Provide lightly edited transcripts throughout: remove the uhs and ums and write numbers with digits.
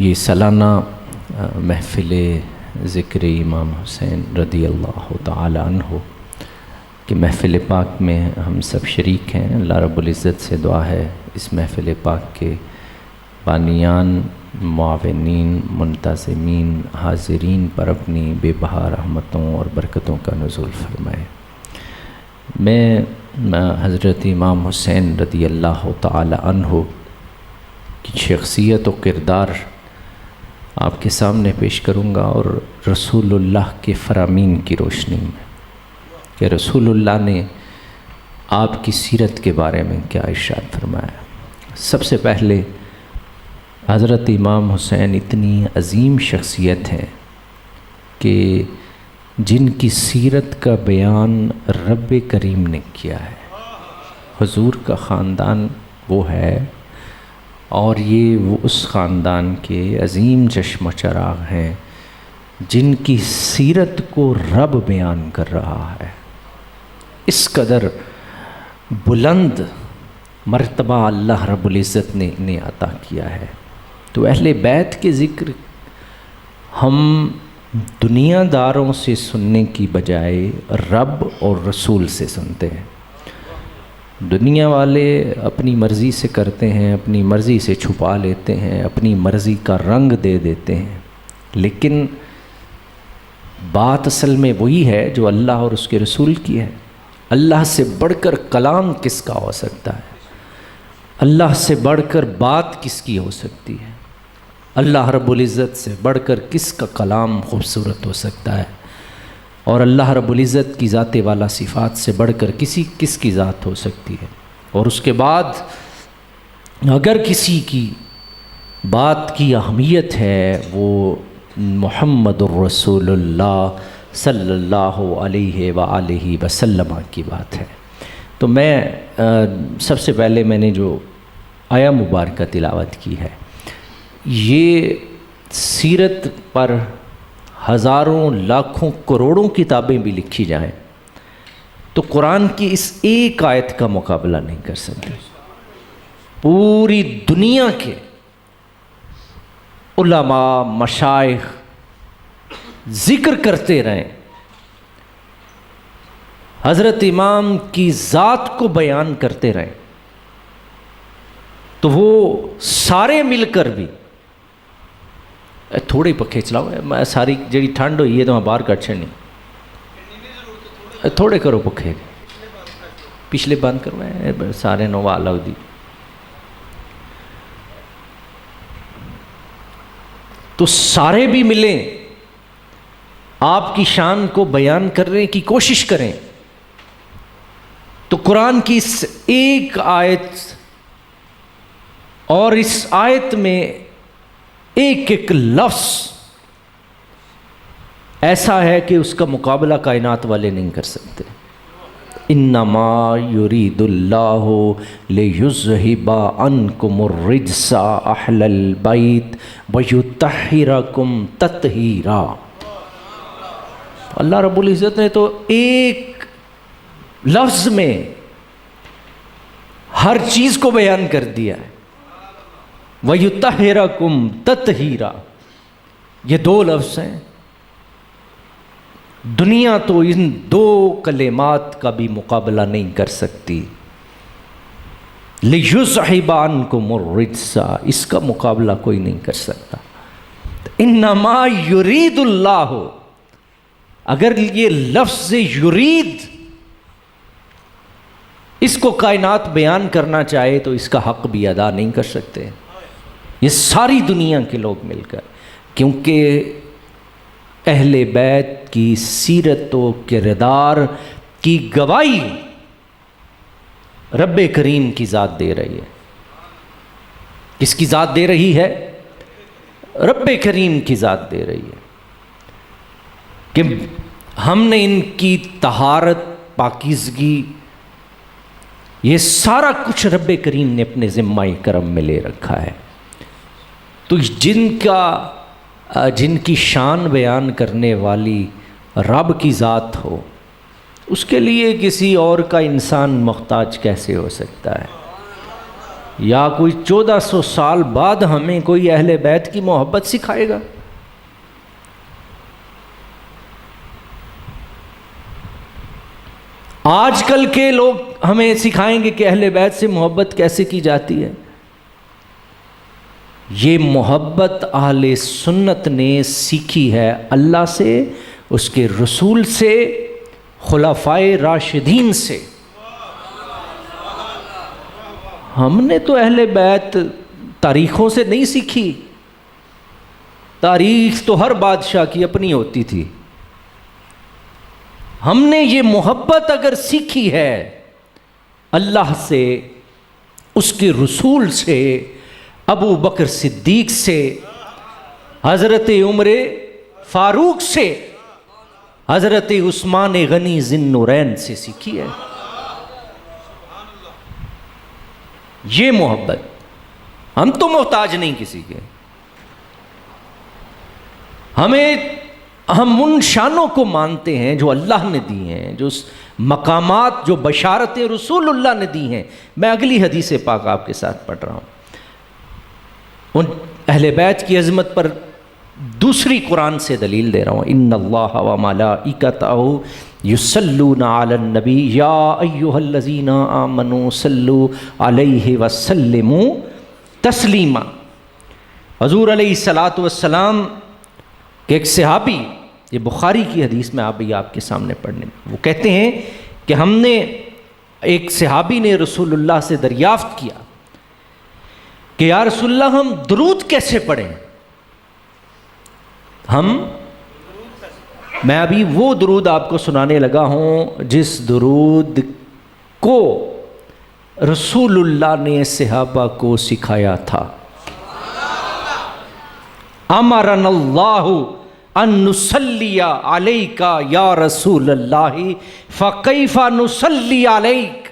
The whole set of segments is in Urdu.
یہ سالانہ محفل ذکر امام حسین رضی اللہ تعالی عنہ کہ محفل پاک میں ہم سب شریک ہیں۔ اللہ رب العزت سے دعا ہے اس محفل پاک کے بانیان، معاونین، منتظمین، حاضرین پر اپنی بے بہا رحمتوں اور برکتوں کا نزول فرمائے۔ میں حضرت امام حسین رضی اللہ تعالی عنہ کی شخصیت و کردار آپ کے سامنے پیش کروں گا، اور رسول اللہ کے فرامین کی روشنی میں کہ رسول اللہ نے آپ کی سیرت کے بارے میں کیا ارشاد فرمایا۔ سب سے پہلے حضرت امام حسین اتنی عظیم شخصیت ہے کہ جن کی سیرت کا بیان رب کریم نے کیا ہے۔ حضور کا خاندان وہ ہے، اور یہ وہ اس خاندان کے عظیم چشم و چراغ ہیں جن کی سیرت کو رب بیان کر رہا ہے۔ اس قدر بلند مرتبہ اللہ رب العزت نے انہیں عطا کیا ہے۔ تو اہل بیت کے ذکر ہم دنیا داروں سے سننے کی بجائے رب اور رسول سے سنتے ہیں۔ دنیا والے اپنی مرضی سے کرتے ہیں، اپنی مرضی سے چھپا لیتے ہیں، اپنی مرضی کا رنگ دے دیتے ہیں، لیکن بات اصل میں وہی ہے جو اللہ اور اس کے رسول کی ہے۔ اللہ سے بڑھ کر کلام کس کا ہو سکتا ہے؟ اللہ سے بڑھ کر بات کس کی ہو سکتی ہے؟ اللہ رب العزت سے بڑھ کر کس کا کلام خوبصورت ہو سکتا ہے؟ اور اللہ رب العزت کی ذات والا صفات سے بڑھ کر کس کی ذات ہو سکتی ہے؟ اور اس کے بعد اگر کسی کی بات کی اہمیت ہے وہ محمد الرسول اللہ صلی اللہ علیہ وآلہ وسلم کی بات ہے۔ تو میں سب سے پہلے میں نے جو آیا مبارکہ تلاوت کی ہے، یہ سیرت پر ہزاروں لاکھوں کروڑوں کتابیں بھی لکھی جائیں تو قرآن کی اس ایک آیت کا مقابلہ نہیں کر سکتے۔ پوری دنیا کے علماء، مشائخ ذکر کرتے رہیں، حضرت امام کی ذات کو بیان کرتے رہیں، تو وہ سارے مل کر بھی تھوڑے پکھے چلاؤ، میں ساری جڑی ٹھنڈ ہوئی ہے تو میں باہر کٹ چھڑنی، تھوڑے کرو پکھے، پچھلے بند کرو، سارے نو والا دی۔ تو سارے بھی ملیں، آپ کی شان کو بیان کرنے کی کوشش کریں، تو قرآن کی اس ایک آیت اور اس آیت میں ایک ایک لفظ ایسا ہے کہ اس کا مقابلہ کائنات والے نہیں کر سکتے۔ انما یرید اللہ لیذھب عنکم الرجس اہل البیت ویطہرکم تطہیرا۔ اللہ رب العزت نے تو ایک لفظ میں ہر چیز کو بیان کر دیا ہے۔ وَيُطَهِّرَكُمْ تَطْهِيرًا، یہ دو لفظ ہیں۔ دنیا تو ان دو کلمات کا بھی مقابلہ نہیں کر سکتی۔ لِيُذْهِبَ عَنْكُمُ الرِّجْسَ، اس کا مقابلہ کوئی نہیں کر سکتا۔ انما یرید اللہ، اگر یہ لفظ یرید اس کو کائنات بیان کرنا چاہے تو اس کا حق بھی ادا نہیں کر سکتے، یہ ساری دنیا کے لوگ مل کر، کیونکہ اہل بیت کی سیرت و کردار کی گواہی رب کریم کی ذات دے رہی ہے۔ کس کی ذات دے رہی ہے؟ رب کریم کی ذات دے رہی ہے کہ ہم نے ان کی طہارت، پاکیزگی، یہ سارا کچھ رب کریم نے اپنے ذمہ کرم میں لے رکھا ہے۔ تو جن کی شان بیان کرنے والی رب کی ذات ہو، اس کے لیے کسی اور کا انسان محتاج کیسے ہو سکتا ہے؟ یا کوئی 1400 سال بعد ہمیں کوئی اہل بیت کی محبت سکھائے گا؟ آج کل کے لوگ ہمیں سکھائیں گے کہ اہل بیت سے محبت کیسے کی جاتی ہے؟ یہ محبت اہل سنت نے سیکھی ہے اللہ سے، اس کے رسول سے، خلفائے راشدین سے۔ ہم نے تو اہل بیت تاریخوں سے نہیں سیکھی، تاریخ تو ہر بادشاہ کی اپنی ہوتی تھی۔ ہم نے یہ محبت اگر سیکھی ہے اللہ سے، اس کے رسول سے، ابو بکر صدیق سے، حضرت عمر فاروق سے، حضرت عثمان غنی ذی النورین سے سیکھی ہے۔ یہ محبت، ہم تو محتاج نہیں کسی کے، ہم ان شانوں کو مانتے ہیں جو اللہ نے دی ہیں، جو مقامات، جو بشارتیں رسول اللہ نے دی ہیں۔ میں اگلی حدیث پاک آپ کے ساتھ پڑھ رہا ہوں، ان اہل بیت کی عظمت پر دوسری قرآن سے دلیل دے رہا ہوں۔ ان اللہ و ملائکتہ یصلون علی النبی یا ایھا الذین آمنوا صلوا علیہ وسلموا تسلیما۔ حضور علیہ الصلوۃ والسلام کہ ایک صحابی، یہ بخاری کی حدیث میں آپ کے سامنے پڑھنے، وہ کہتے ہیں کہ ہم نے، ایک صحابی نے رسول اللہ سے دریافت کیا کہ یا رسول اللہ ہم درود کیسے پڑھیں؟ میں ابھی وہ درود آپ کو سنانے لگا ہوں جس درود کو رسول اللہ نے صحابہ کو سکھایا تھا۔ امرنا اللہ ان نصلی علیک یا رسول اللہ فکیف نصلی علیک۔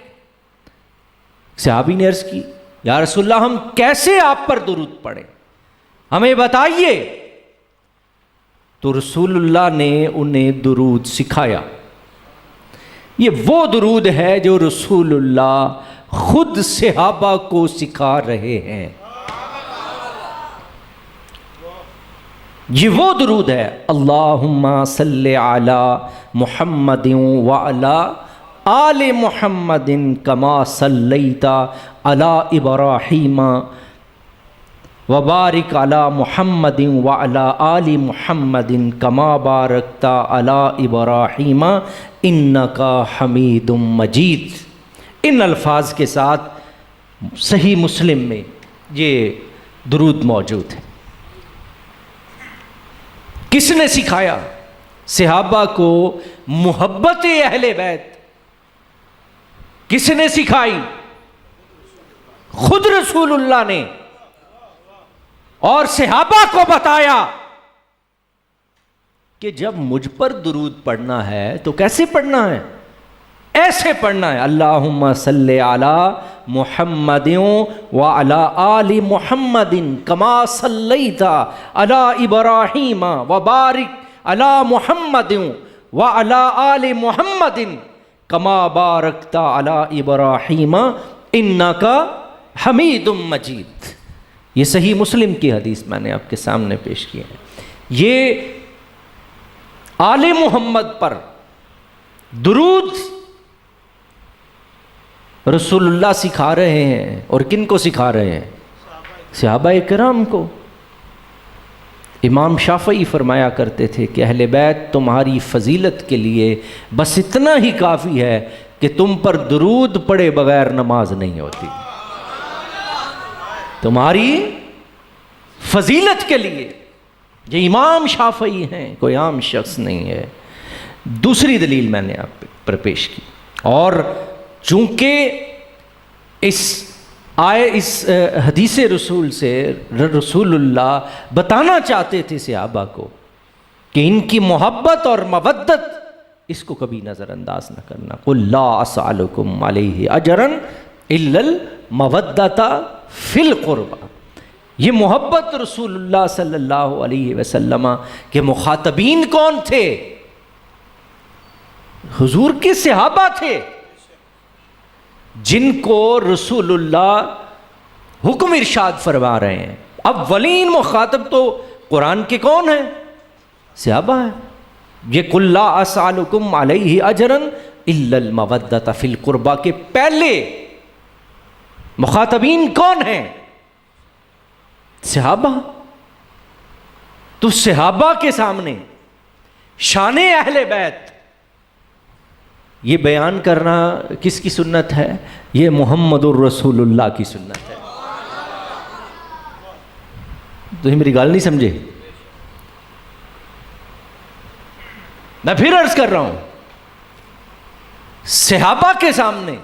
صحابی نے عرض کی یا رسول اللہ ہم کیسے آپ پر درود پڑھیں، ہمیں بتائیے۔ تو رسول اللہ نے انہیں درود سکھایا۔ یہ وہ درود ہے جو رسول اللہ خود صحابہ کو سکھا رہے ہیں۔ یہ وہ درود ہے، اللہم صلی علی محمد وعلی آل محمد کما صلیت علی ابراہیم وبارک علی محمد وعلی آل محمد کما بارکت علی ابراہیم انک حمید مجید۔ ان الفاظ کے ساتھ صحیح مسلم میں یہ درود موجود ہے۔ کس نے سکھایا صحابہ کو محبت اہل بیت؟ کس نے سکھائی؟ خود رسول اللہ نے، اور صحابہ کو بتایا کہ جب مجھ پر درود پڑھنا ہے تو کیسے پڑھنا ہے؟ ایسے پڑھنا ہے، اللہم صلی علی محمد وعلی آل محمد کما صلیت علی ابراہیم وبارک علی محمد وعلی آل محمد کما بارکت علی ابراہیم انک حمید مجید۔ یہ صحیح مسلم کی حدیث میں نے آپ کے سامنے پیش کی ہے۔ یہ آل محمد پر درود رسول اللہ سکھا رہے ہیں، اور کن کو سکھا رہے ہیں؟ صحابہ کرام کو۔ امام شافعی فرمایا کرتے تھے کہ اہل بیت تمہاری فضیلت کے لیے بس اتنا ہی کافی ہے کہ تم پر درود پڑے بغیر نماز نہیں ہوتی۔ تمہاری فضیلت کے لیے یہ امام شافعی ہیں، کوئی عام شخص نہیں ہے۔ دوسری دلیل میں نے آپ پر پیش کی، اور چونکہ اس حدیث رسول سے رسول اللہ بتانا چاہتے تھے صحابہ کو کہ ان کی محبت اور مودت، اس کو کبھی نظر انداز نہ کرنا۔ قل لا اسألکم علیہ اجرا الا المودۃ فی القربى۔ یہ محبت رسول اللہ صلی اللہ علیہ وسلم کے مخاطبین کون تھے؟ حضور کے صحابہ تھے، جن کو رسول اللہ حکم ارشاد فرما رہے ہیں. اولین مخاطب تو قرآن کے کون ہیں؟ صحابہ ہیں. یہ قل لا اسألکم علیہ اجرا الا المودۃ فی القربی کے پہلے مخاطبین کون ہیں؟ صحابہ. تو صحابہ کے سامنے شان اہل بیت یہ بیان کرنا کس کی سنت ہے؟ یہ محمد الرسول اللہ کی سنت ہے. تو میری گال نہیں سمجھے؟ میں پھر عرض کر رہا ہوں، صحابہ کے سامنے،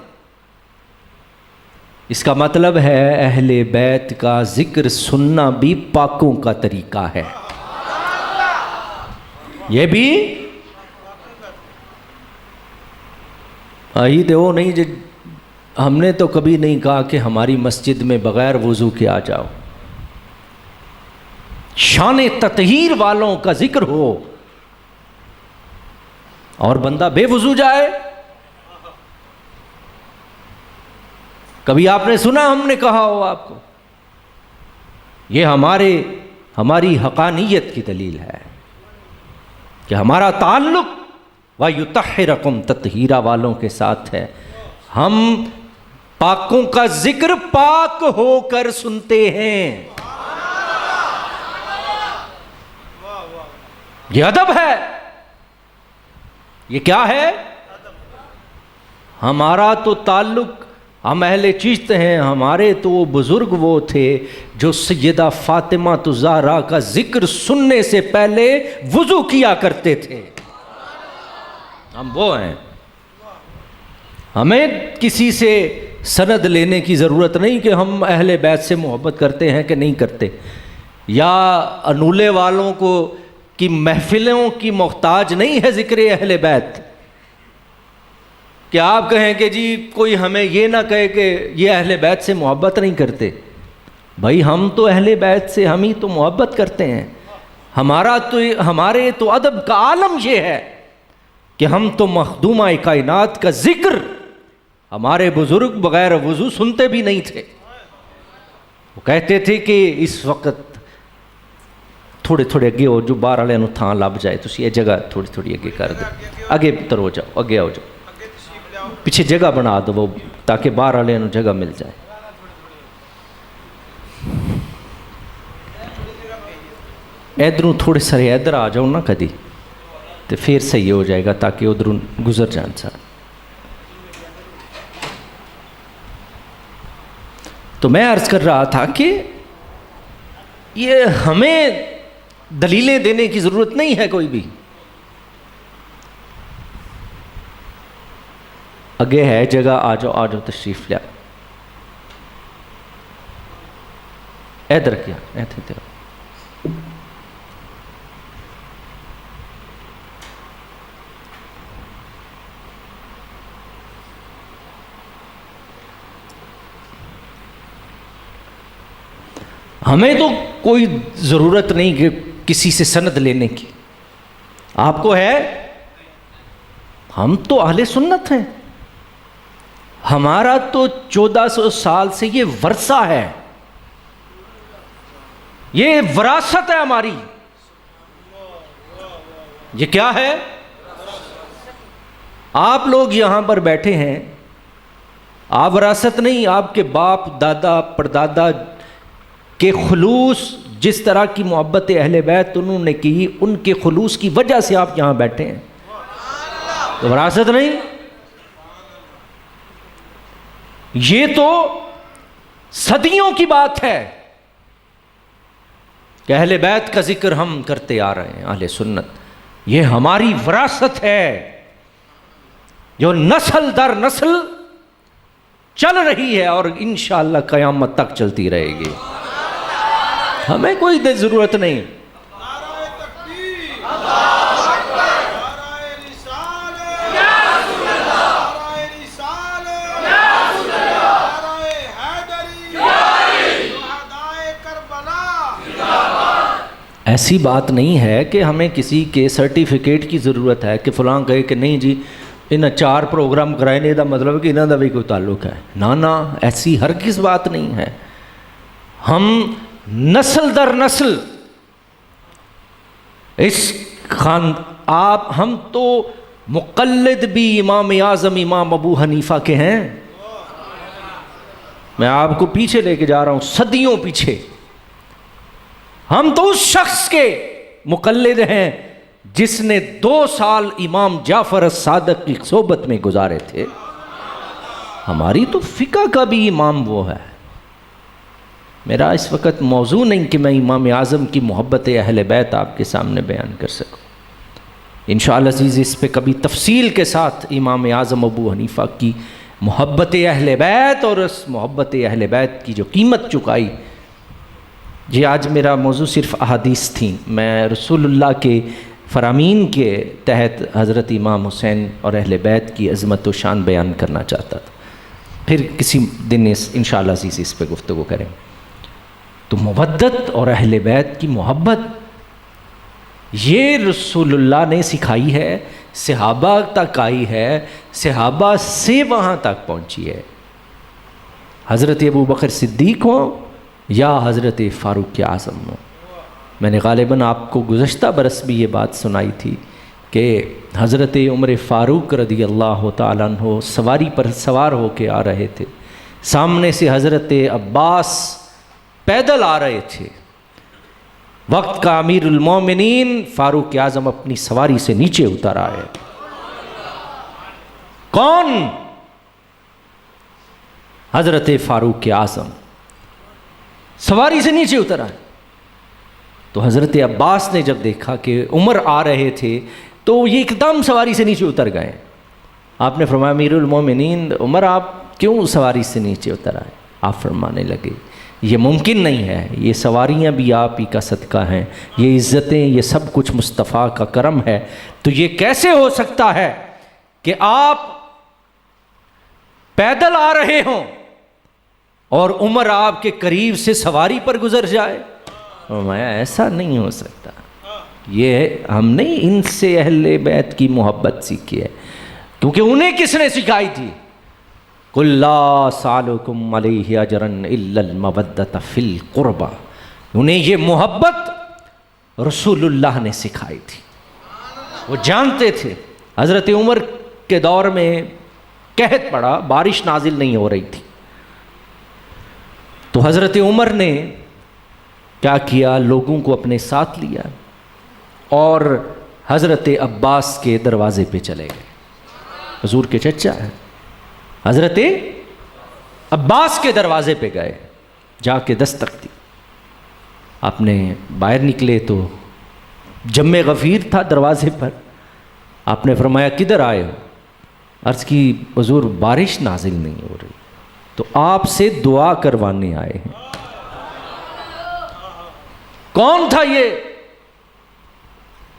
اس کا مطلب ہے اہل بیت کا ذکر سننا بھی پاکوں کا طریقہ ہے. یہ بھی آئی تو وہ نہیں جو ہم نے تو کبھی نہیں کہا کہ ہماری مسجد میں بغیر وضو کے آ جاؤ. شان تطہیر والوں کا ذکر ہو اور بندہ بے وضو جائے. کبھی آپ نے سنا ہم نے کہا ہو آپ کو؟ یہ ہماری حقانیت کی دلیل ہے کہ ہمارا تعلق وَيُطَهِّرَكُمْ تطہیرہ والوں کے ساتھ ہے. ہم پاکوں کا ذکر پاک ہو کر سنتے ہیں. یہ ادب ہے. یہ کیا ہے؟ ہمارا تو تعلق، ہم اہل چشت ہیں، ہمارے تو وہ بزرگ وہ تھے جو سیدہ فاطمہ الزہرا کا ذکر سننے سے پہلے وضو کیا کرتے تھے. ہم وہ ہیں. ہمیں کسی سے سند لینے کی ضرورت نہیں کہ ہم اہل بیت سے محبت کرتے ہیں کہ نہیں کرتے، یا انولے والوں کو کی محفلوں کی محتاج نہیں ہے ذکر اہل بیت کہ آپ کہیں کہ جی کوئی ہمیں یہ نہ کہے کہ یہ اہل بیت سے محبت نہیں کرتے. بھائی ہم تو اہل بیت سے ہم ہی تو محبت کرتے ہیں. ہمارے تو ادب کا عالم یہ ہے کہ ہم تو مخدومہ کائنات کا ذکر ہمارے بزرگ بغیر وضو سنتے بھی نہیں تھے. وہ کہتے تھے کہ اس وقت تھوڑے تھوڑے اگے ہو، جو باہر والے نوں تھان لب جائے تو یہ جگہ تھوڑی تھوڑی اگے کر دو، اگے پتر ہو جاؤ، اگے ہو جاؤ، پیچھے جگہ بنا دو وہ تاکہ باہر والے نوں جگہ مل جائے. ادھروں تھوڑے سارے ادھر آ جاؤ نا کدی تو پھر صحیح ہو جائے گا تاکہ ادھروں گزر جان سارے. تو میں عرض کر رہا تھا کہ یہ ہمیں دلیلیں دینے کی ضرورت نہیں ہے کوئی بھی. اگے ہے جگہ، آ جاؤ تشریف لیا. ادھر کیا ادھر ہمیں تو کوئی ضرورت نہیں کہ کسی سے سند لینے کی. آپ کو ہے؟ ہم تو اہل سنت ہیں. ہمارا تو 1400 سال سے یہ ورثہ ہے، یہ وراثت ہے ہماری. یہ کیا ہے؟ آپ لوگ یہاں پر بیٹھے ہیں، آپ وراثت نہیں، آپ کے باپ دادا پردادا کہ خلوص جس طرح کی محبت اہل بیت انہوں نے کی، ان کے خلوص کی وجہ سے آپ یہاں بیٹھے ہیں. تو وراثت نہیں، یہ تو صدیوں کی بات ہے کہ اہل بیت کا ذکر ہم کرتے آ رہے ہیں. اہل سنت یہ ہماری وراثت ہے جو نسل در نسل چل رہی ہے اور انشاءاللہ قیامت تک چلتی رہے گی. ہمیں کوئی ضرورت نہیں. ایسی بات نہیں ہے کہ ہمیں کسی کے سرٹیفکیٹ کی ضرورت ہے کہ فلاں کہے کہ نہیں جی انہیں 4 پروگرام کرائے دا مطلب کہ انہوں دا بھی کوئی تعلق ہے. نہ ایسی ہرگز بات نہیں ہے. ہم نسل در نسل اس ہم تو مقلد بھی امام اعظم امام ابو حنیفہ کے ہیں. میں آپ کو پیچھے لے کے جا رہا ہوں، صدیوں پیچھے. ہم تو اس شخص کے مقلد ہیں جس نے 2 سال امام جعفر الصادق کی صحبت میں گزارے تھے. ہماری تو فقہ کا بھی امام وہ ہے. میرا اس وقت موضوع نہیں کہ میں امام اعظم کی محبت اہل بیت آپ کے سامنے بیان کر سکوں. انشاءاللہ عزیز اس پہ کبھی تفصیل کے ساتھ امام اعظم ابو حنیفہ کی محبت اہل بیت اور اس محبت اہل بیت کی جو قیمت چکائی. جی آج میرا موضوع صرف احادیث تھیں. میں رسول اللہ کے فرامین کے تحت حضرت امام حسین اور اہل بیت کی عظمت و شان بیان کرنا چاہتا تھا. پھر کسی دن انشاءاللہ عزیز اس پہ گفتگو کریں. تو مودت اور اہل بیت کی محبت یہ رسول اللہ نے سکھائی ہے، صحابہ تک آئی ہے، صحابہ سے وہاں تک پہنچی ہے. حضرت ابو بکر صدیق ہوں یا حضرت فاروق اعظم ہوں. میں نے غالباً آپ کو گزشتہ برس بھی یہ بات سنائی تھی کہ حضرت عمر فاروق رضی اللہ تعالیٰ عنہ سواری پر سوار ہو کے آ رہے تھے. سامنے سے حضرت عباس پیدل آ رہے تھے. وقت کا امیر المومنین فاروق اعظم اپنی سواری سے نیچے اتر آئے. کون؟ حضرت فاروق اعظم سواری سے نیچے اتر آئے. تو حضرت عباس نے جب دیکھا کہ عمر آ رہے تھے تو یہ ایک دم سواری سے نیچے اتر گئے. آپ نے فرمایا امیر المومنین عمر آپ کیوں سواری سے نیچے اتر آئے؟ آپ فرمانے لگے یہ ممکن نہیں ہے، یہ سواریاں بھی آپ ہی کا صدقہ ہیں، یہ عزتیں، یہ سب کچھ مصطفیٰ کا کرم ہے. تو یہ کیسے ہو سکتا ہے کہ آپ پیدل آ رہے ہوں اور عمر آپ کے قریب سے سواری پر گزر جائے؟ فرمایا ایسا نہیں ہو سکتا. یہ ہم نے ان سے اہل بیت کی محبت سیکھی ہے، کیونکہ انہیں کس نے سکھائی تھی؟ قُلْ لَا سَأَلُكُمْ عَلَيْهِ أَجْرًا إِلَّا الْمَوَدَّةَ فِي الْقُرْبَى. انہیں یہ محبت رسول اللہ نے سکھائی تھی. وہ جانتے تھے. حضرت عمر کے دور میں قحط پڑا، بارش نازل نہیں ہو رہی تھی. تو حضرت عمر نے کیا کیا؟ لوگوں کو اپنے ساتھ لیا اور حضرت عباس کے دروازے پہ چلے گئے. حضور کے چچا ہیں، حضرت عباس کے دروازے پہ گئے، جا کے دستک دی. آپ نے باہر نکلے تو جم غفیر تھا دروازے پر. آپ نے فرمایا کدھر آئے ہو؟ عرض کی حضور بارش نازل نہیں ہو رہی، تو آپ سے دعا کروانے آئے ہیں. کون تھا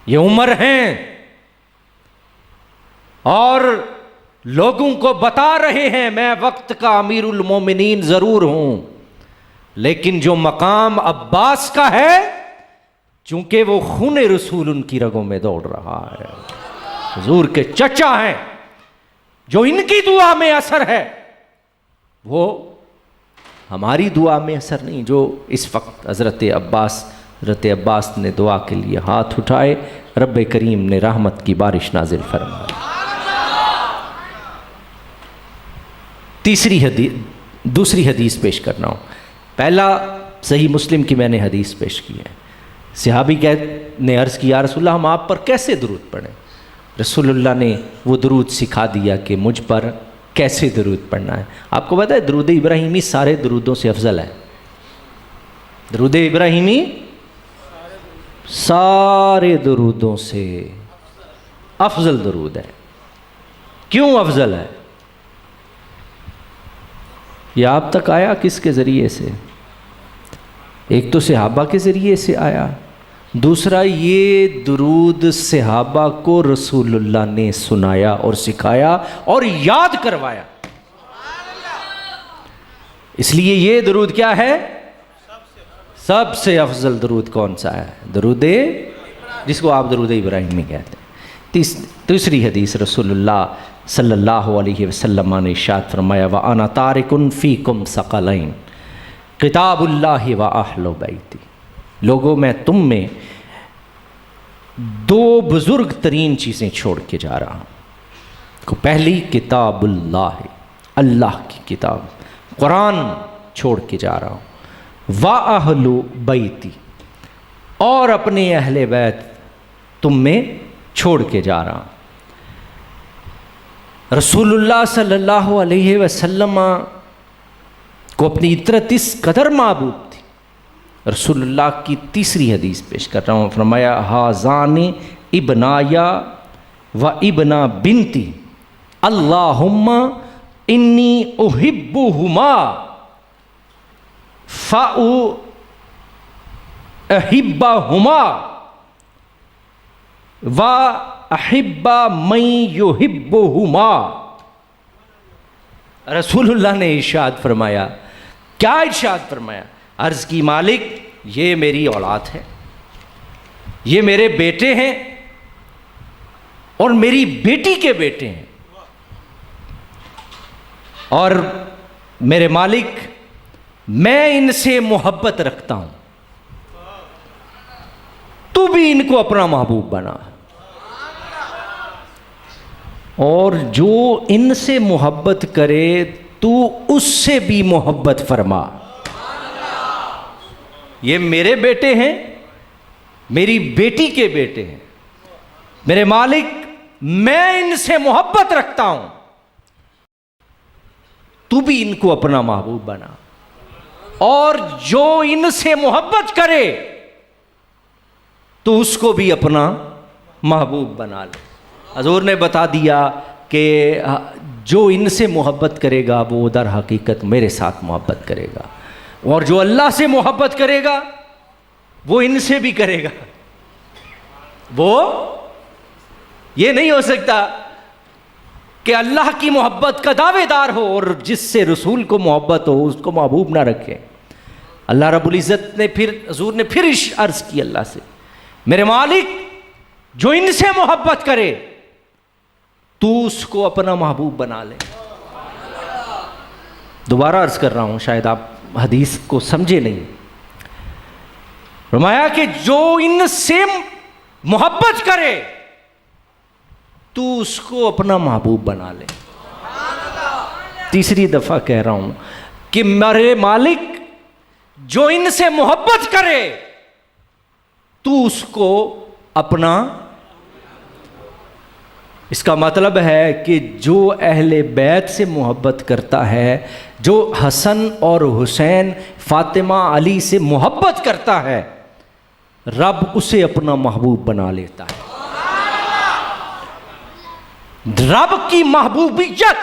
یہ عمر ہیں اور لوگوں کو بتا رہے ہیں میں وقت کا امیر المومنین ضرور ہوں، لیکن جو مقام عباس کا ہے چونکہ وہ خون رسول ان کی رگوں میں دوڑ رہا ہے. حضور کے چچا ہیں، جو ان کی دعا میں اثر ہے وہ ہماری دعا میں اثر نہیں. جو اس وقت حضرت عباس نے دعا کے لیے ہاتھ اٹھائے، رب کریم نے رحمت کی بارش نازل فرمائی. دوسری حدیث پیش کرنا ہوں. پہلا صحیح مسلم کی میں نے حدیث پیش کی ہے. صحابی نے عرض کی یا رسول اللہ ہم آپ پر کیسے درود پڑھیں؟ رسول اللہ نے وہ درود سکھا دیا کہ مجھ پر کیسے درود پڑھنا ہے. آپ کو پتہ ہے درود ابراہیمی سارے درودوں سے افضل ہے. درود ابراہیمی سارے درودوں سے افضل درود ہے. کیوں افضل ہے؟ یہ آپ تک آیا کس کے ذریعے سے؟ ایک تو صحابہ کے ذریعے سے آیا، دوسرا یہ درود صحابہ کو رسول اللہ نے سنایا اور سکھایا اور یاد کروایا. اس لیے یہ درود کیا ہے؟ سب سے افضل درود کون سا ہے؟ درود جس کو آپ درود ابراہیمی کہتے ہیں. تیسری حدیث رسول اللہ صلی اللہ علیہ وسلم نے ارشاد فرمایا وَأَنَا تَارِكٌ فِيكُمْ ثَقَلَيْنِ کتاب اللہ و اہل بیتی، لوگوں میں تم میں دو بزرگ ترین چیزیں چھوڑ کے جا رہا ہوں۔ پہلی کتاب اللہ، اللہ کی کتاب قرآن چھوڑ کے جا رہا ہوں، وَأَهْلُ بَيْتِ، اور اپنے اہل بیت تم میں چھوڑ کے جا رہا ہوں۔ رسول اللہ صلی اللہ علیہ وسلم کو اپنی عطرت اس قدر محبوب تھی، رسول اللہ کی تیسری حدیث پیش کر رہا ہوں، فرمایا ہازان ابنایا و ابنا بنتی اللہم انی احبہما فاحبہما و احب من یحبہما۔ رسول اللہ نے ارشاد فرمایا، کیا ارشاد فرمایا؟ عرض کی مالک یہ میری اولاد ہے، یہ میرے بیٹے ہیں اور میری بیٹی کے بیٹے ہیں، اور میرے مالک میں ان سے محبت رکھتا ہوں، تو بھی ان کو اپنا محبوب بنا، اور جو ان سے محبت کرے تو اس سے بھی محبت فرما۔ یہ میرے بیٹے ہیں، میری بیٹی کے بیٹے ہیں، میرے مالک میں ان سے محبت رکھتا ہوں، تو بھی ان کو اپنا محبوب بنا، اور جو ان سے محبت کرے تو اس کو بھی اپنا محبوب بنا لے۔ حضور نے بتا دیا کہ جو ان سے محبت کرے گا وہ در حقیقت میرے ساتھ محبت کرے گا، اور جو اللہ سے محبت کرے گا وہ ان سے بھی کرے گا۔ وہ یہ نہیں ہو سکتا کہ اللہ کی محبت کا دعوے دار ہو اور جس سے رسول کو محبت ہو اس کو محبوب نہ رکھے۔ اللہ رب العزت نے حضور نے پھر عرض کی اللہ سے، میرے مالک جو ان سے محبت کرے تو اس کو اپنا محبوب بنا لے۔ دوبارہ عرض کر رہا ہوں، شاید آپ حدیث کو سمجھے نہیں۔ فرمایا کہ جو ان سے محبت کرے تو اس کو اپنا محبوب بنا لے۔ تیسری دفعہ کہہ رہا ہوں کہ میرے مالک جو ان سے محبت کرے تو اس کو اپنا، اس کا مطلب ہے کہ جو اہل بیت سے محبت کرتا ہے، جو حسن اور حسین، فاطمہ، علی سے محبت کرتا ہے، رب اسے اپنا محبوب بنا لیتا ہے۔ رب کی محبوبیت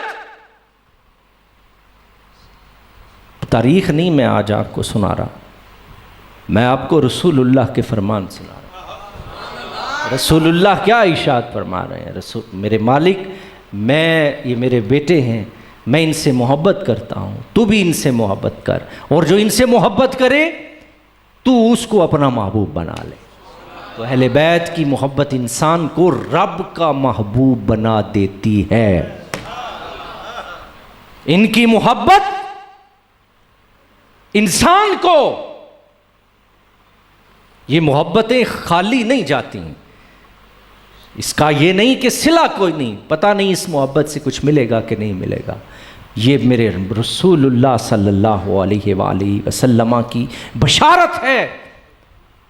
تاریخ نہیں میں آج آپ کو سنا رہا، میں آپ کو رسول اللہ کے فرمان سنا رہا۔ رسول اللہ کیا ارشاد فرما رہے ہیں؟ میرے مالک میں، یہ میرے بیٹے ہیں، میں ان سے محبت کرتا ہوں، تو بھی ان سے محبت کر، اور جو ان سے محبت کرے تو اس کو اپنا محبوب بنا لے۔ تو اہل بیت کی محبت انسان کو رب کا محبوب بنا دیتی ہے۔ ان کی محبت انسان کو، یہ محبتیں خالی نہیں جاتی، اس کا یہ نہیں کہ صلہ کوئی نہیں، پتہ نہیں اس محبت سے کچھ ملے گا کہ نہیں ملے گا۔ یہ میرے رسول اللہ صلی اللہ علیہ وآلہ وسلم کی بشارت ہے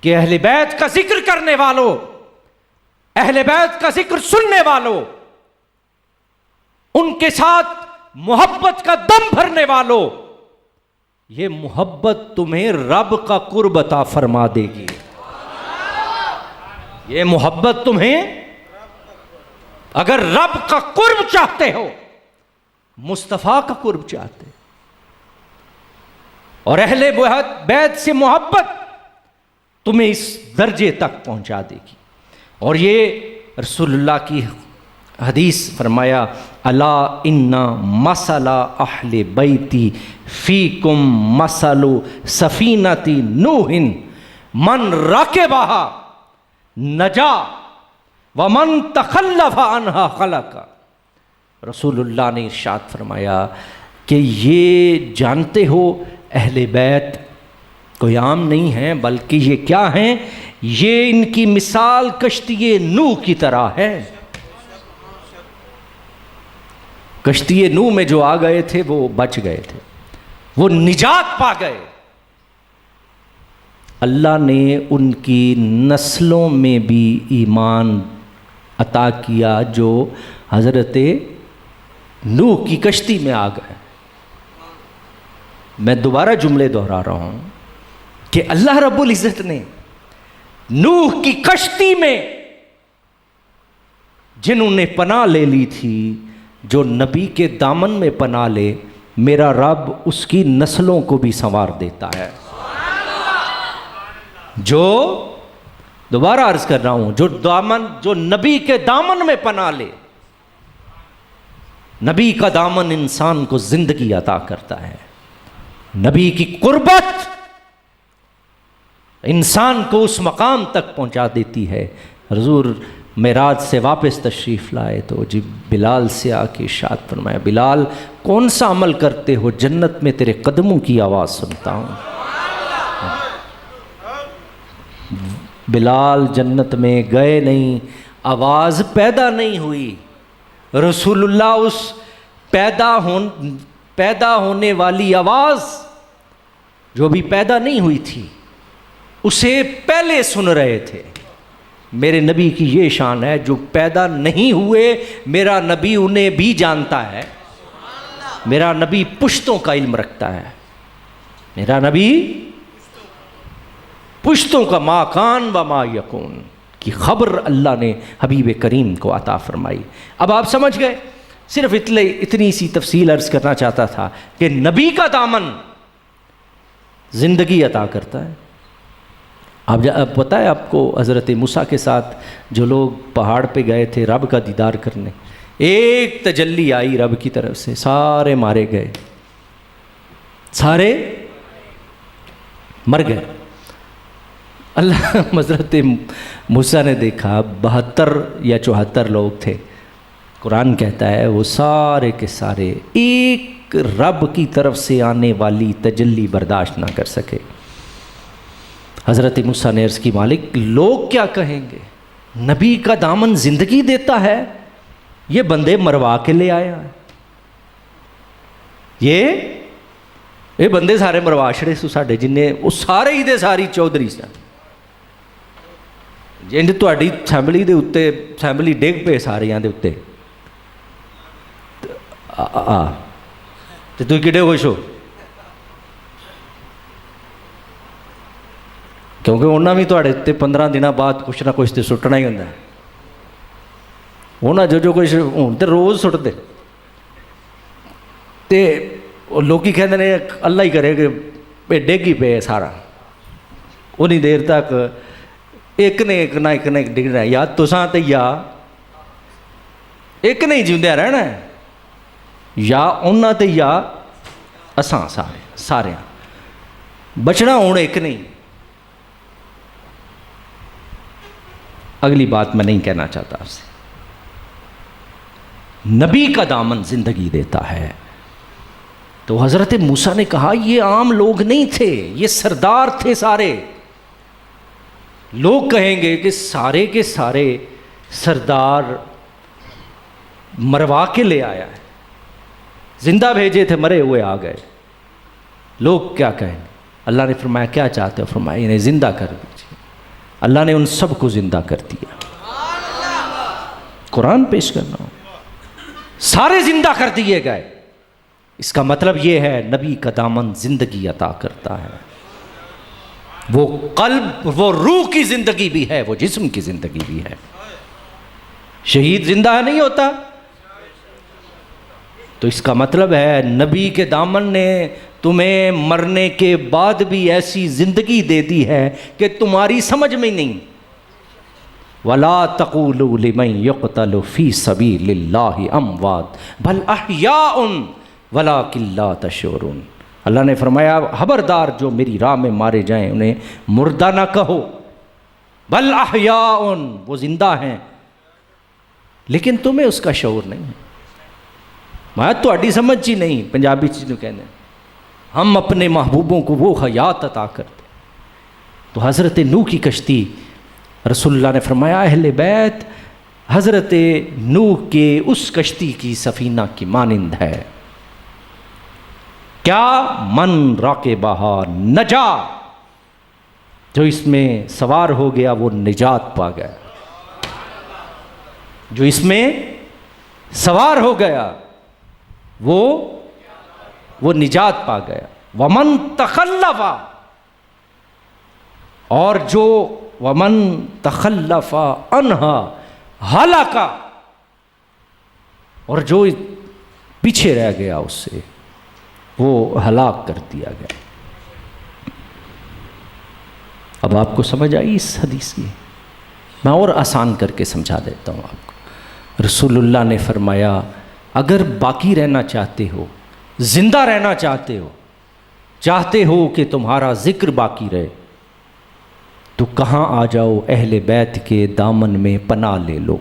کہ اہل بیت کا ذکر کرنے والوں، اہل بیت کا ذکر سننے والوں، ان کے ساتھ محبت کا دم بھرنے والوں، یہ محبت تمہیں رب کا قرب عطا فرما دے گی۔ یہ محبت تمہیں، اگر رب کا قرب چاہتے ہو، مصطفیٰ کا قرب چاہتے اور اہل بیت سے محبت تمہیں اس درجے تک پہنچا دے گی۔ اور یہ رسول اللہ کی حدیث فرمایا، الا ان مثل اہل بیتی فیکم مثل سفینۃ نوح من رکبھا نجا ومن تخلف عنہا خلق۔ رسول اللہ نے ارشاد فرمایا کہ یہ جانتے ہو اہل بیت کوئی عام نہیں ہیں، بلکہ یہ کیا ہیں؟ یہ ان کی مثال کشتی نوح کی طرح ہے۔ کشتی نوح میں جو آ گئے تھے وہ بچ گئے تھے، وہ نجات پا گئے۔ اللہ نے ان کی نسلوں میں بھی ایمان عطا کیا جو حضرت نوح کی کشتی میں آ گئے۔ میں دوبارہ جملے دہرا رہا ہوں کہ اللہ رب العزت نے نوح کی کشتی میں جنہوں نے پناہ لے لی تھی، جو نبی کے دامن میں پناہ لے، میرا رب اس کی نسلوں کو بھی سنوار دیتا ہے۔ جو دوبارہ عرض کر رہا ہوں، جو نبی کے دامن میں پناہ لے، نبی کا دامن انسان کو زندگی عطا کرتا ہے۔ نبی کی قربت انسان کو اس مقام تک پہنچا دیتی ہے۔ حضور معراج سے واپس تشریف لائے تو جی بلال سے آ کے ارشاد فرمایا، بلال کون سا عمل کرتے ہو؟ جنت میں تیرے قدموں کی آواز سنتا ہوں۔ بلال جنت میں گئے نہیں، آواز پیدا نہیں ہوئی۔ رسول اللہ اس پیدا ہونے والی آواز جو بھی پیدا نہیں ہوئی تھی اسے پہلے سن رہے تھے۔ میرے نبی کی یہ شان ہے، جو پیدا نہیں ہوئے میرا نبی انہیں بھی جانتا ہے۔ میرا نبی پشتوں کا علم رکھتا ہے۔ میرا نبی پشتوں کا ما کان و ما یکون کی خبر اللہ نے حبیب کریم کو عطا فرمائی۔ اب آپ سمجھ گئے، صرف اتنی سی تفصیل عرض کرنا چاہتا تھا کہ نبی کا دامن زندگی عطا کرتا ہے۔ اب پتہ ہے آپ کو، حضرت موسیٰ کے ساتھ جو لوگ پہاڑ پہ گئے تھے رب کا دیدار کرنے، ایک تجلی آئی رب کی طرف سے، سارے مارے گئے، سارے مر گئے۔ اللہ حضرت موسیٰ نے دیکھا 72 یا 74 لوگ تھے، قرآن کہتا ہے وہ سارے کے سارے ایک رب کی طرف سے آنے والی تجلی برداشت نہ کر سکے۔ حضرت موسیٰ نے عرض کی، مالک لوگ کیا کہیں گے؟ نبی کا دامن زندگی دیتا ہے، یہ بندے مروا کے لے آیا ہے، یہ بندے سارے مروا چھڑے سو ساڈے، جنہیں وہ سارے ہی دے ساری چودھری سن، جن تہاڈی اسمبلی دے اُتے اسمبلی ڈگ پے ساریاں دے اُتے تے تُسی کڈے خوش ہو؟ کیونکہ انہاں بھی تہاڈے تے 15 دنوں بعد کچھ نہ کچھ تے سٹنا ہی ہوندا ہے۔ انہاں جو کچھ ہن تے روز سٹدے تے لوکی کہندے نے اللہ ہی کرے کہ ڈگ ہی پے سارا، اُنی دیر تک ایک نے ایک نہ ایک ڈگنا ہے، یا تساں تے یا ایک نہیں جیوندے رہنا ہے، یا انہاں تے یا اساں سارے بچنا ہوں ایک نہیں۔ اگلی بات میں نہیں کہنا چاہتا آپ سے، نبی کا دامن زندگی دیتا ہے۔ تو حضرت موسیٰ نے کہا یہ عام لوگ نہیں تھے، یہ سردار تھے سارے۔ لوگ کہیں گے کہ سارے کے سارے سردار مروا کے لے آیا ہے، زندہ بھیجے تھے مرے ہوئے آ گئے، لوگ کیا کہیں گے؟ اللہ نے فرمایا کیا چاہتے ہو؟ فرمایا انہیں زندہ کر دیجیے۔ اللہ نے ان سب کو زندہ کر دیا۔ قرآن پیش کرنا ہو، سارے زندہ کر دیے گئے۔ اس کا مطلب یہ ہے نبی کا دامن زندگی عطا کرتا ہے۔ وہ قلب، وہ روح کی زندگی بھی ہے، وہ جسم کی زندگی بھی ہے۔ شہید زندہ نہیں ہوتا، تو اس کا مطلب ہے نبی کے دامن نے تمہیں مرنے کے بعد بھی ایسی زندگی دے دی ہے کہ تمہاری سمجھ میں نہیں۔ وَلَا تَقُولُوا لِمَنْ يُقْتَلُ فِي سَبِيلِ اللَّهِ أَمْوَاتٌ بَلْ أَحْيَاءٌ وَلَكِنْ لَا تَشْعُرُونَ۔ اللہ نے فرمایا خبردار جو میری راہ میں مارے جائیں انہیں مردہ نہ کہو، بل احیاء، وہ زندہ ہیں، لیکن تمہیں اس کا شعور نہیں ہے۔ میں تہاڈی سمجھ ہی نہیں، پنجابی چیز کہنے ہم اپنے محبوبوں کو وہ حیات عطا کرتے. تو حضرت نوح کی کشتی، رسول اللہ نے فرمایا اہل بیت حضرت نوح کے اس کشتی کی سفینہ کی مانند ہے. کیا؟ من راکبہا نجا، جو اس میں سوار ہو گیا وہ نجات پا گیا. جو اس میں سوار ہو گیا وہ نجات پا گیا. ومن تخلف، اور جو ومن تخلف عنہا ہلاک، اور جو پیچھے رہ گیا اس سے وہ ہلاک کر دیا گیا. اب آپ کو سمجھ آئی اس حدیث کی؟ میں اور آسان کر کے سمجھا دیتا ہوں آپ کو. رسول اللہ نے فرمایا اگر باقی رہنا چاہتے ہو، زندہ رہنا چاہتے ہو کہ تمہارا ذکر باقی رہے، تو کہاں آ جاؤ، اہل بیت کے دامن میں پناہ لے لو.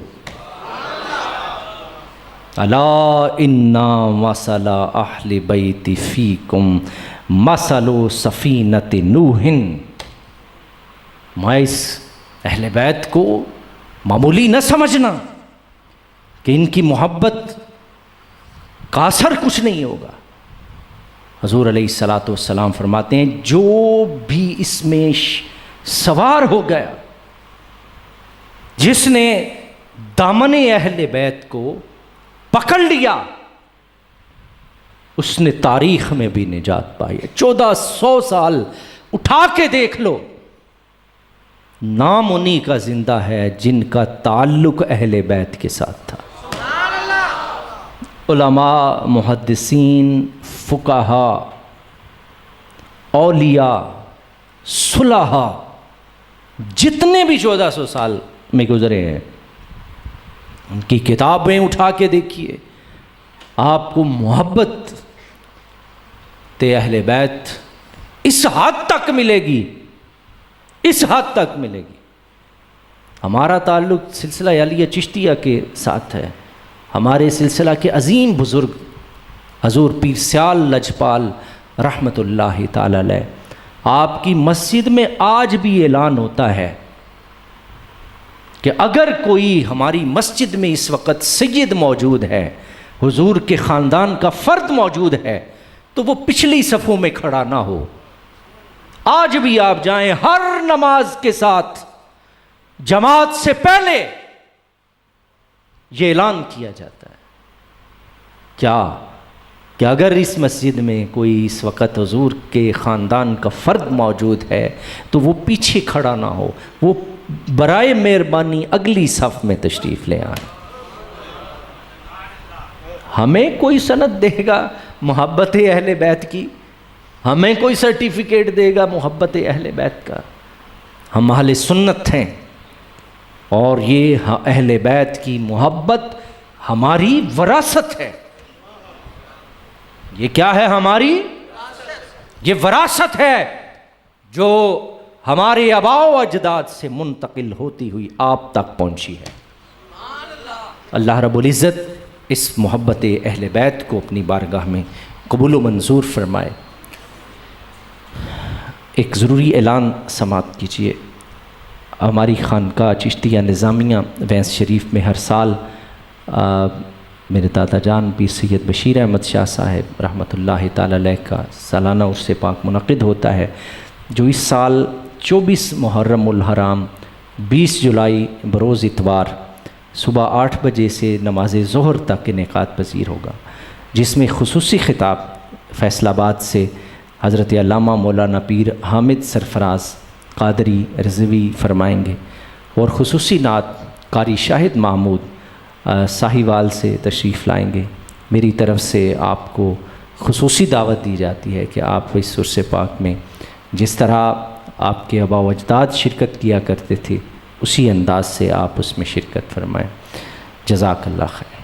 الا انا مثل اہل بیت فیکم مثل سفینۃ نوح. میں اس اہل بیت کو معمولی نہ سمجھنا کہ ان کی محبت کا اثر کچھ نہیں ہوگا. حضور علیہ الصلاۃ والسلام فرماتے ہیں جو بھی اس میں سوار ہو گیا، جس نے دامن اہل بیت کو پکڑ لیا، اس نے تاریخ میں بھی نجات پائی ہے. 1400 سال اٹھا کے دیکھ لو، نام انہی کا زندہ ہے جن کا تعلق اہل بیت کے ساتھ تھا. علماء، محدثین، فقہاء، اولیاء، صلحاء، جتنے بھی 1400 سال میں گزرے ہیں، ان کی کتابیں اٹھا کے دیکھیے، آپ کو محبت اہل بیت اس حد تک ملے گی، اس حد تک ملے گی. ہمارا تعلق سلسلہ علیہ چشتیہ کے ساتھ ہے. ہمارے سلسلہ کے عظیم بزرگ حضور پیر سیال لجپال رحمۃ اللہ تعالی علیہ، آپ کی مسجد میں آج بھی اعلان ہوتا ہے کہ اگر کوئی ہماری مسجد میں اس وقت سید موجود ہے، حضور کے خاندان کا فرد موجود ہے، تو وہ پچھلی صفوں میں کھڑا نہ ہو. آج بھی آپ جائیں، ہر نماز کے ساتھ جماعت سے پہلے یہ اعلان کیا جاتا ہے کیا کہ اگر اس مسجد میں کوئی اس وقت حضور کے خاندان کا فرد موجود ہے تو وہ پیچھے کھڑا نہ ہو، وہ برائے مہربانی اگلی صف میں تشریف لے آئیں. ہمیں کوئی سند دے گا محبت اہل بیت کی؟ ہمیں کوئی سرٹیفکیٹ دے گا محبت اہل بیت کا؟ ہم اہل سنت ہیں، اور یہ اہل بیت کی محبت ہماری وراثت ہے. یہ کیا ہے؟ ہماری یہ وراثت ہے جو ہمارے آباء و اجداد سے منتقل ہوتی ہوئی آپ تک پہنچی ہے. اللہ رب العزت اس محبت اہل بیت کو اپنی بارگاہ میں قبول و منظور فرمائے. ایک ضروری اعلان سماعت کیجیے. ہماری خانقاہ چشتیہ نظامیہ وینس شریف میں ہر سال میرے دادا جان پیر سید بشیر احمد شاہ صاحب رحمۃ اللہ تعالی علیہ کا سالانہ عرس پاک منعقد ہوتا ہے، جو اس سال 24 محرم الحرام 20 جولائی بروز اتوار صبح 8 بجے سے نماز ظہر تک انعقاد پذیر ہوگا، جس میں خصوصی خطاب فیصل آباد سے حضرت علامہ مولانا پیر حامد سرفراز قادری رضوی فرمائیں گے، اور خصوصی نعت قاری شاہد محمود ساہیوال سے تشریف لائیں گے. میری طرف سے آپ کو خصوصی دعوت دی جاتی ہے کہ آپ اس عرس پاک میں جس طرح آپ کے آباء و اجداد شرکت کیا کرتے تھے اسی انداز سے آپ اس میں شرکت فرمائیں. جزاک اللہ خیر.